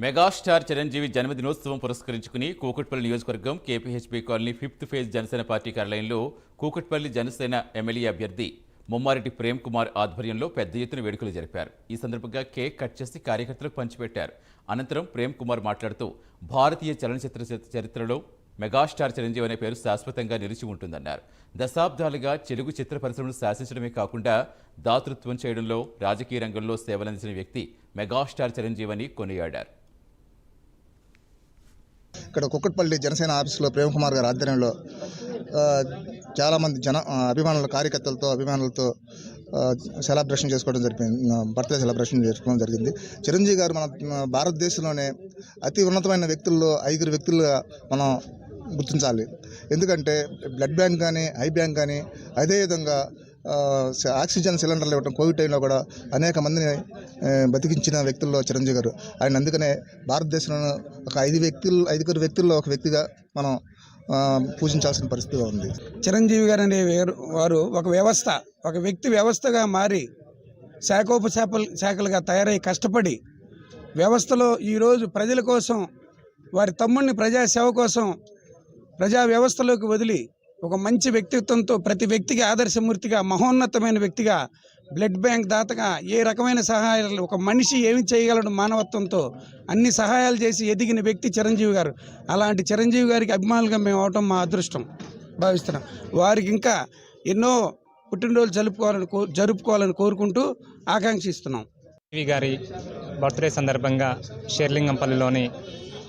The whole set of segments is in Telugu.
మెగాస్టార్ చిరంజీవి జన్మదినోత్సవం పురస్కరించుకుని కూకట్పల్లి నియోజకవర్గం KPHP colony 5th phase Janasena party కార్యాలయంలో కూకట్పల్లి జనసేన ఎమ్మెల్యే అభ్యర్థి ముమ్మారెడ్డి ప్రేమ్ కుమార్ ఆధ్వర్యంలో పెద్ద ఎత్తున వేడుకలు జరిపారు. ఈ సందర్భంగా కేక్ కట్ చేసి కార్యకర్తలకు పంచిపెట్టారు. అనంతరం ప్రేమ్ కుమార్ మాట్లాడుతూ భారతీయ చలనచిత్ర చరిత్రలో మెగాస్టార్ చిరంజీవి అనే పేరు శాశ్వతంగా నిలిచి ఉంటుందన్నారు. దశాబ్దాలుగా తెలుగు చిత్ర పరిశ్రమను శాసించడమే కాకుండా దాతృత్వం చేయడంలో రాజకీయ రంగంలో సేవలందించిన వ్యక్తి మెగాస్టార్ చిరంజీవి అని కొనియాడారు. ఇక్కడ కుక్కట్పల్లి జనసేన ఆఫీసులో ప్రేమ్ కుమార్ గారి ఆధ్వర్యంలో చాలామంది అభిమానుల కార్యకర్తలతో అభిమానులతో సెలబ్రేషన్ చేసుకోవడం జరిగింది. బర్త్డే సెలబ్రేషన్ చేసుకోవడం జరిగింది. చిరంజీవి గారు మన భారతదేశంలోనే అతి ఉన్నతమైన వ్యక్తుల్లో 5 వ్యక్తులుగా మనం గుర్తించాలి. ఎందుకంటే బ్లడ్ బ్యాంక్ కానీ ఐ బ్యాంక్ కానీ అదేవిధంగా ఆక్సిజన్ సిలిండర్లు ఇవ్వడం కోవిడ్ టైంలో కూడా అనేక మందిని బతికించిన వ్యక్తుల్లో చిరంజీవి గారు. ఆయన అందుకనే భారతదేశంలో ఒక 5 వ్యక్తుల్లో ఒక వ్యక్తిగా మనం పూజించాల్సిన పరిస్థితిగా ఉంది. చిరంజీవి గారు అనే వారు ఒక వ్యవస్థగా మారి శాఖలుగా తయారై కష్టపడి వ్యవస్థలో ఈరోజు ప్రజల కోసం వారి తమ్ముడిని ప్రజాసేవ కోసం ప్రజా వ్యవస్థలోకి వదిలి ఒక మంచి వ్యక్తిత్వంతో ప్రతి వ్యక్తికి ఆదర్శమూర్తిగా మహోన్నతమైన వ్యక్తిగా బ్లడ్ బ్యాంక్ దాతగా ఏ రకమైన సహాయాలు ఒక మనిషి ఏమి చేయగలడు మానవత్వంతో అన్ని సహాయాలు చేసి ఎదిగిన వ్యక్తి చిరంజీవి గారు. అలాంటి చిరంజీవి గారికి అభిమానులుగా మేము అవటం మా అదృష్టం భావిస్తున్నాం. వారికి ఇంకా ఎన్నో పుట్టినరోజు జరుపుకోవాలని కోరుకుంటూ ఆకాంక్షిస్తున్నాం. చిరంజీవి గారి బర్త్డే సందర్భంగా షేర్లింగంపల్లిలోని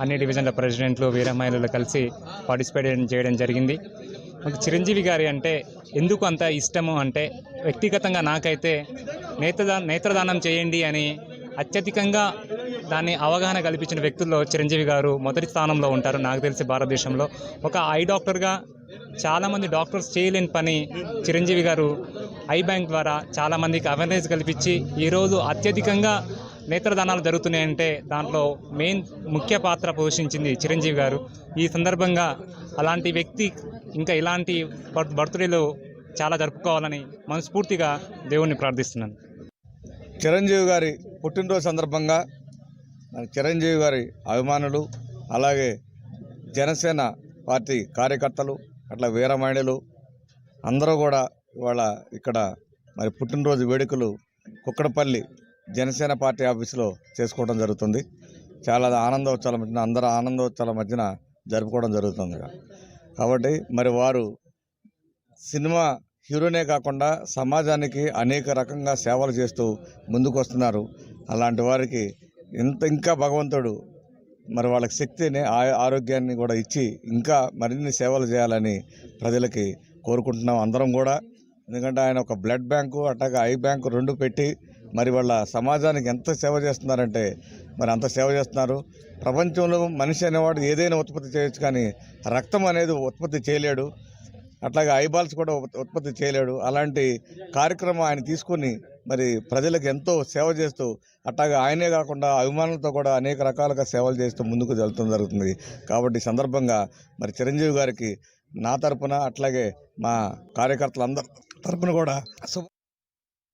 అన్ని డివిజన్ల ప్రెసిడెంట్లు వీరమహిళలు కలిసి పార్టిసిపేట్ చేయడం జరిగింది. చిరంజీవి గారి అంటే ఎందుకు అంత ఇష్టము అంటే వ్యక్తిగతంగా నాకైతే నేత్రదానం చేయండి అని అత్యధికంగా దాన్ని అవగాహన కల్పించిన వ్యక్తుల్లో చిరంజీవి గారు మొదటి స్థానంలో ఉంటారు. నాకు తెలిసి భారతదేశంలో ఒక ఐ డాక్టర్గా చాలామంది డాక్టర్స్ చేయలేని పని చిరంజీవి గారు ఐ బ్యాంక్ ద్వారా చాలామందికి అవేర్నెస్ కల్పించి ఈరోజు అత్యధికంగా నేత్రదానాలు జరుగుతున్నాయంటే దాంట్లో ముఖ్య పాత్ర పోషించింది చిరంజీవి గారు. ఈ సందర్భంగా అలాంటి వ్యక్తి ఇంకా ఇలాంటి బర్త్డేలు చాలా జరుపుకోవాలని మనస్ఫూర్తిగా దేవుణ్ణి ప్రార్థిస్తున్నాను. చిరంజీవి గారి పుట్టినరోజు సందర్భంగా చిరంజీవి గారి అభిమానులు అలాగే జనసేన పార్టీ కార్యకర్తలు అట్లా వీరమహిళలు అందరూ కూడా ఇవాళ ఇక్కడ మరి పుట్టినరోజు వేడుకలు కుక్కడపల్లి జనసేన పార్టీ ఆఫీసులో చేసుకోవడం జరుగుతుంది. చాలా ఆనందోత్సవాల మధ్యన అందరూ ఆనందోత్సవాల మధ్యన జరుపుకోవడం జరుగుతుంది. కాబట్టి మరి వారు సినిమా హీరోనే కాకుండా సమాజానికి అనేక రకంగా సేవలు చేస్తూ ముందుకు వస్తున్నారు. అలాంటి వారికి ఇంకా భగవంతుడు మరి వాళ్ళకి శక్తిని ఆరోగ్యాన్ని కూడా ఇచ్చి ఇంకా మరిన్ని సేవలు చేయాలని ప్రజలకి కోరుకుంటున్నాం అందరం కూడా. ఎందుకంటే ఆయన ఒక బ్లడ్ బ్యాంకు అట్లాగే ఐ బ్యాంకు 2 పెట్టి మరి వాళ్ళ సమాజానికి ఎంత సేవ చేస్తున్నారంటే మరి అంత సేవ చేస్తున్నారు. ప్రపంచంలో మనిషి అనేవాడు ఏదైనా ఉత్పత్తి చేయొచ్చు, కానీ రక్తం అనేది ఉత్పత్తి చేయలేడు, అట్లాగే ఐబాల్స్ కూడా ఉత్పత్తి చేయలేడు. అలాంటి కార్యక్రమం ఆయన తీసుకుని మరి ప్రజలకు ఎంతో సేవ చేస్తూ అట్లాగే ఆయనే కాకుండా అభిమానులతో కూడా అనేక రకాలుగా సేవలు చేస్తూ ముందుకు వెళ్తూ జరుగుతుంది. కాబట్టి ఈ సందర్భంగా మరి చిరంజీవి గారికి నా తరపున అట్లాగే మా కార్యకర్తలందరి తరపున కూడా